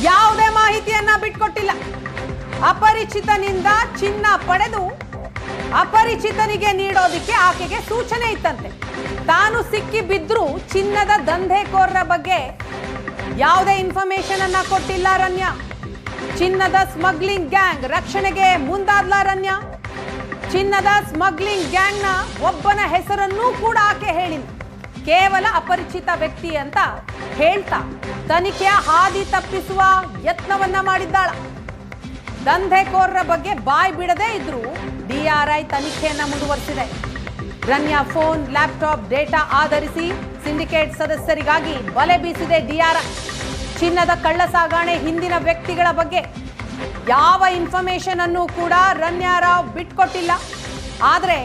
ಯಾವುದೇ ಮಾಹಿತಿಯನ್ನ ಬಿಟ್ಕೊಟ್ಟಿಲ್ಲ. ಅಪರಿಚಿತನಿಂದ ಚಿನ್ನ ಪಡೆದು ಅಪರಿಚಿತನಿಗೆ ನೀಡೋದಿಕ್ಕೆ ಆಕೆಗೆ ಸೂಚನೆ ಇತ್ತಂತೆ. ತಾನು ಸಿಕ್ಕಿ ಬಿದ್ರೂ ಚಿನ್ನದ ದಂಧೆಕೋರರ ಬಗ್ಗೆ ಯಾವುದೇ ಇನ್ಫಾರ್ಮೇಶನ್ ಅನ್ನ ಕೊಟ್ಟಿಲ್ಲ ರನ್ಯಾ. ಚಿನ್ನದ ಸ್ಮಗ್ಲಿಂಗ್ ಗ್ಯಾಂಗ್ ರಕ್ಷಣೆಗೆ ಮುಂದಾದ್ಲ ರನ್ಯಾ. ಚಿನ್ನದ ಸ್ಮಗ್ಲಿಂಗ್ ಗ್ಯಾಂಗ್ ನ ಒಬ್ಬನ ಹೆಸರನ್ನೂ ಕೂಡ ಆಕೆ ಹೇಳಿಲ್ಲ. ಕೇವಲ ಅಪರಿಚಿತ ವ್ಯಕ್ತಿ ಅಂತ ಹೇಳ್ತಾ ತನಿಖೆಯ ಹಾದಿ ತಪ್ಪಿಸುವ ಯತ್ನವನ್ನ ಮಾಡಿದ್ದಾಳ. ದಂಧೆಕೋರರ ಬಗ್ಗೆ ಬಾಯ್ ಬಿಡದೇ ಇದ್ರೂ ಡಿಆರ್ಐ ತನಿಖೆಯನ್ನ ಮುಂದುವರಿಸಿದೆ. ರನ್ಯಾ ಫೋನ್, ಲ್ಯಾಪ್ಟಾಪ್ ಡೇಟಾ ಆಧರಿಸಿ ಸಿಂಡಿಕೇಟ್ ಸದಸ್ಯರಿಗಾಗಿ ಬಲೆ ಬೀಸಿದೆ ಡಿಆರ್ಐ. ಚಿನ್ನದ ಕಳ್ಳ ಸಾಗಾಣೆ ಹಿಂದಿನ ವ್ಯಕ್ತಿಗಳ ಬಗ್ಗೆ ಯಾವ ಇನ್ಫಾರ್ಮೇಶನ್ ಅನ್ನು ಕೂಡ ರನ್ಯಾ ರಾವ್ ಬಿಟ್ಕೊಟ್ಟಿಲ್ಲ. ಆದರೆ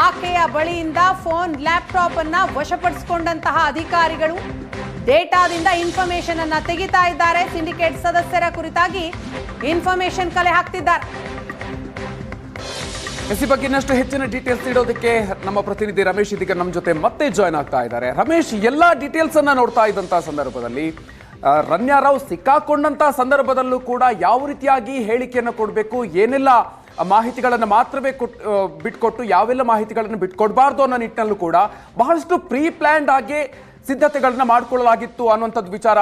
ಆಕೆಯ ಬಳಿಯಿಂದ ಫೋನ್, ಲ್ಯಾಪ್ಟಾಪ್ ಅನ್ನ ವಶಪಡಿಸಿಕೊಂಡಂತಹ ಅಧಿಕಾರಿಗಳು ಡೇಟಾದಿಂದ ಇನ್ಫಾರ್ಮೇಶನ್ ಅನ್ನ ತೆಗಿತಾ ಇದ್ದಾರೆ. ಸಿಂಡಿಕೇಟ್ ಸದಸ್ಯರ ಕುರಿತಾಗಿ ಇನ್ಫಾರ್ಮೇಶನ್ ಕಲೆ ಹಾಕ್ತಿದ್ದಾರೆ. ಈ ಬಗ್ಗೆ ಇನ್ನಷ್ಟು ಹೆಚ್ಚಿನ ಡೀಟೇಲ್ಸ್ ನೀಡೋದಕ್ಕೆ ನಮ್ಮ ಪ್ರತಿನಿಧಿ ರಮೇಶ್ ಇದೀಗ ನಮ್ಮ ಜೊತೆ ಮತ್ತೆ ಜಾಯ್ನ್ ಆಗ್ತಾ ಇದ್ದಾರೆ. ರಮೇಶ್, ಎಲ್ಲಾ ಡೀಟೇಲ್ಸ್ ಅನ್ನ ನೋಡ್ತಾ ಇದ್ದಂತಹ ಸಂದರ್ಭದಲ್ಲಿ ರನ್ಯಾ ರಾವ್ ಸಿಕ್ಕಾಕೊಂಡಂತ ಸಂದರ್ಭದಲ್ಲೂ ಕೂಡ ಯಾವ ರೀತಿಯಾಗಿ ಹೇಳಿಕೆಯನ್ನು ಕೊಡಬೇಕು, ಏನೆಲ್ಲ ಮಾಹಿತಿಗಳನ್ನು ಮಾತ್ರವೇ ಬಿಟ್ಕೊಟ್ಟು ಯಾವೆಲ್ಲ ಮಾಹಿತಿಗಳನ್ನು ಬಿಟ್ಕೊಡ್ಬಾರ್ದು ಅನ್ನೋ ನಿಟ್ಟಿನಲ್ಲೂ ಕೂಡ ಬಹಳಷ್ಟು ಪ್ರೀ ಪ್ಲಾನ್ಡ್ ಆಗಿ ಸಿದ್ಧತೆಗಳನ್ನ ಮಾಡ್ಕೊಳ್ಳಲಾಗಿತ್ತು ಅನ್ನುವಂಥದ್ದು ವಿಚಾರ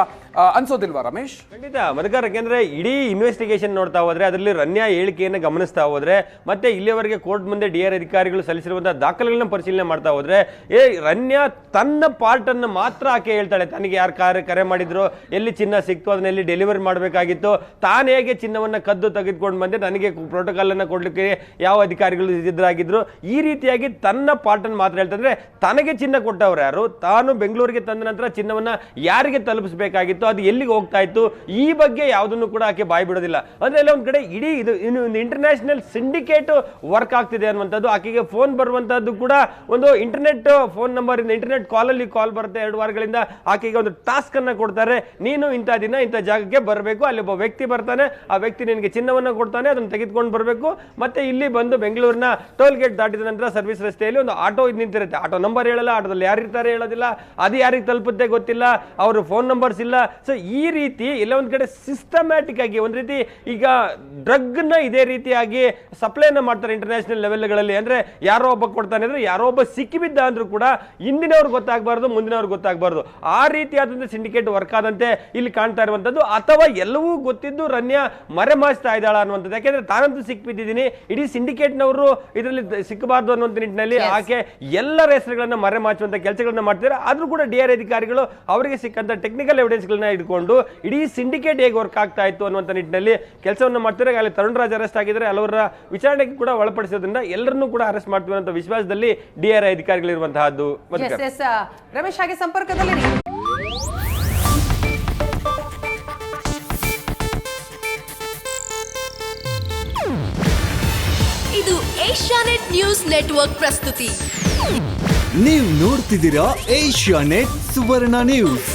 ಅನ್ಸೋದಿಲ್ವಾ ರಮೇಶ್? ಖಂಡಿತ ಮಧುಕರ್, ಯಾಕೆಂದ್ರೆ ಇಡೀ ಇನ್ವೆಸ್ಟಿಗೇಷನ್ ನೋಡ್ತಾ ಹೋದ್ರೆ ಅದರಲ್ಲಿ ರನ್ಯಾ ಹೇಳಿಕೆಯನ್ನು ಗಮನಿಸ್ತಾ ಹೋದ್ರೆ ಮತ್ತೆ ಇಲ್ಲಿಯವರೆಗೆ ಕೋರ್ಟ್ ಮುಂದೆ ಡಿಆರ್ ಅಧಿಕಾರಿಗಳು ಸಲ್ಲಿಸಿರುವಂತಹ ದಾಖಲೆಗಳನ್ನ ಪರಿಶೀಲನೆ ಮಾಡ್ತಾ ಹೋದ್ರೆ ರನ್ಯಾ ತನ್ನ ಪಾರ್ಟ್ ಅನ್ನು ಮಾತ್ರ ಆಕೆ ಹೇಳ್ತಾಳೆ. ತನಗೆ ಯಾರು ಕರೆ ಮಾಡಿದ್ರು, ಎಲ್ಲಿ ಚಿನ್ನ ಸಿಕ್ತು, ಅದನ್ನ ಎಲ್ಲಿ ಡೆಲಿವರಿ ಮಾಡಬೇಕಾಗಿತ್ತು, ತಾನು ಹೇಗೆ ಚಿನ್ನವನ್ನ ಕದ್ದು ತೆಗೆದುಕೊಂಡು ಬಂದೆ, ನನಗೆ ಪ್ರೋಟೋಕಾಲ್ ಅನ್ನ ಕೊಡ್ಲಿಕ್ಕೆ ಯಾವ ಅಧಿಕಾರಿಗಳು ಸಿದ್ಧರಾಗಿದ್ರು, ಈ ರೀತಿಯಾಗಿ ತನ್ನ ಪಾರ್ಟ್ ಅನ್ನು ಮಾತ್ರ ಹೇಳ್ತಂದ್ರೆ ತನಗೆ ಚಿನ್ನ ಕೊಟ್ಟವ್ರು ಯಾರು, ತಾನು ಬೆಂಗಳೂರಿಗೆ ತಂದ ನಂತರ ಚಿನ್ನವನ್ನ ಯಾರಿಗೆ ತಲುಪಿಸಬೇಕಾಗಿತ್ತು, ಅದು ಎಲ್ಲಿಗೆ ಹೋಗ್ತಾ ಇತ್ತು, ಈ ಬಗ್ಗೆ ಯಾವುದನ್ನು ಕೂಡ ಆಕೆ ಬಾಯಿ ಬಿಡೋದಿಲ್ಲ. ಅಂದ್ರೆ ಎಲ್ಲ ಒಂದ್ ಕಡೆ ಇಡೀ ಇದು ಇಂಟರ್ನ್ಯಾಷನಲ್ ಸಿಂಡಿಕೇಟ್ ವರ್ಕ್ ಆಗ್ತಿದೆ ಅನ್ನುವಂಥದ್ದು. ಆಕೆಗೆ ಫೋನ್ ಬರುವಂತದ್ದು ಕೂಡ ಒಂದು ಇಂಟರ್ನೆಟ್ ಫೋನ್ ನಂಬರ್ ಇಂದ, ಇಂಟರ್ನೆಟ್ ಕಾಲ್ ಅಲ್ಲಿ ಕಾಲ್ ಬರುತ್ತೆ. 2 ವಾರಗಳಿಂದ ಆಕೆಗೆ ಒಂದು ಟಾಸ್ಕ್ ಅನ್ನ ಕೊಡ್ತಾರೆ. ನೀನು ಇಂಥ ದಿನ ಇಂಥ ಜಾಗಕ್ಕೆ ಬರಬೇಕು, ಅಲ್ಲಿ ಒಬ್ಬ ವ್ಯಕ್ತಿ ಬರ್ತಾನೆ, ಆ ವ್ಯಕ್ತಿ ನಿನಗೆ ಚಿನ್ನವನ್ನ ಕೊಡ್ತಾನೆ, ಅದನ್ನು ತೆಗೆದುಕೊಂಡು ಬರಬೇಕು, ಮತ್ತೆ ಇಲ್ಲಿ ಬಂದು ಬೆಂಗಳೂರಿನ ಟೋಲ್ ಗೇಟ್ ದಾಟಿದ ನಂತರ ಸರ್ವಿಸ್ ರಸ್ತೆಯಲ್ಲಿ ಒಂದು ಆಟೋ ನಿಂತಿರುತ್ತೆ. ಆಟೋ ನಂಬರ್ ಹೇಳಲ್ಲ, ಆಟೋದಲ್ಲಿ ಯಾರು ಇರ್ತಾರೆ ಹೇಳೋದಿಲ್ಲ, ಅದು ಯಾರಿಗೆ ತಲುಪುತ್ತೆ ಗೊತ್ತಿಲ್ಲ, ಅವ್ರ ಫೋನ್ ನಂಬರ್ಸ್ ಇಲ್ಲ. ಸೊ ಈ ರೀತಿ ಎಲ್ಲ ಒಂದ್ ಕಡೆ ಸಿಸ್ಟಮ್ಯಾಟಿಕ್ ಆಗಿ ಒಂದ್ ರೀತಿ ಈಗ ಡ್ರಗ್ ನ ಇದೇ ರೀತಿಯಾಗಿ ಸಪ್ಲೈನ ಮಾಡ್ತಾರೆ ಇಂಟರ್ನ್ಯಾಷನಲ್ ಲೆವೆಲ್ಗಳಲ್ಲಿ. ಅಂದ್ರೆ ಯಾರೋ ಒಬ್ಬ ಕೊಡ್ತಾನೆ ಅಂದ್ರೆ ಯಾರೋ ಒಬ್ಬ ಸಿಕ್ಕಿಬಿದ್ದ ಅಂದ್ರೂ ಕೂಡ ಹಿಂದಿನವ್ರು ಗೊತ್ತಾಗಬಾರ್ದು, ಮುಂದಿನವ್ರು ಗೊತ್ತಾಗಬಾರ್ದು. ಆ ರೀತಿಯಾದಂತ ಸಿಂಡಿಕೇಟ್ ವರ್ಕ್ ಆದಂತೆ ಇಲ್ಲಿ ಕಾಣ್ತಾ ಇರುವಂತದ್ದು. ಅಥವಾ ಎಲ್ಲವೂ ಗೊತ್ತಿದ್ದು ರನ್ಯಾ ಮರೆಮಾಚ್ತಾ ಇದ್ದಾಳ ಅನ್ನುವಂಥದ್ದು. ಯಾಕೆಂದ್ರೆ ತಾನಂತೂ ಸಿಕ್ಕಿಬಿದ್ದೀನಿ, ಇಡೀ ಸಿಂಡಿಕೇಟ್ ನವರು ಇದರಲ್ಲಿ ಸಿಕ್ಕಬಾರ್ದು ಅನ್ನುವಂಥ ನಿಟ್ಟಿನಲ್ಲಿ ಆಕೆ ಎಲ್ಲರ ಹೆಸರುಗಳನ್ನ ಮರೆಮಾಚುವಂತ ಕೆಲಸಗಳನ್ನ ಮಾಡ್ತಾರೆ. ಆದ್ರೂ ಕೂಡ ಡಿಆರ್ ಅಧಿಕಾರಿಗಳು ಅವರಿಗೆ ಸಿಕ್ಕಂತ ಟೆಕ್ನಿಕಲ್ ಎವಿಡೆನ್ಸ್ ಗಳನ್ನ ಇಟ್ಕೊಂಡು ಇಡೀ ಸಿಂಡಿಕೇಟ್ ಹೇಗೆ ವರ್ಕ್ ಆಗ್ತಾ ಇತ್ತು ಅನ್ನುವಂಥ ನಿಟ್ಟಿನಲ್ಲಿ ಕೆಲಸವನ್ನು ಮಾಡ್ತಾರೆ. ಅಲ್ಲಿ ತರುಣ್ ರಾಜ್ ಅರೆಸ್ಟ್ ಆಗಿದ್ದಾರೆ, ಹಲವರ ವಿಚಾರಣೆಗೆ ಕೂಡ ಒಳಪಡಿಸೋದ್ರಿಂದ ಎಲ್ಲರನ್ನೂ ಕೂಡ ಅರೆಸ್ಟ್ ಮಾಡ್ತೀವಿ ಅನ್ನೋ ವಿಶ್ವಾಸದಲ್ಲಿ ಡಿಆರ್ಐ ಅಧಿಕಾರಿಗಳಿರುವಂತಹದ್ದು. ರಮೇಶ್ ಹಾಗೆ ಸಂಪರ್ಕದಲ್ಲಿ ಇದು ಏಷ್ಯಾನೆಟ್ ನ್ಯೂಸ್ ನೆಟ್ವರ್ಕ್ ಪ್ರಸ್ತುತಿ. ನೀವು ನೋಡ್ತಿದ್ದೀರಾ ಏಷ್ಯಾನೆಟ್ ಸುವರ್ಣ ನ್ಯೂಸ್.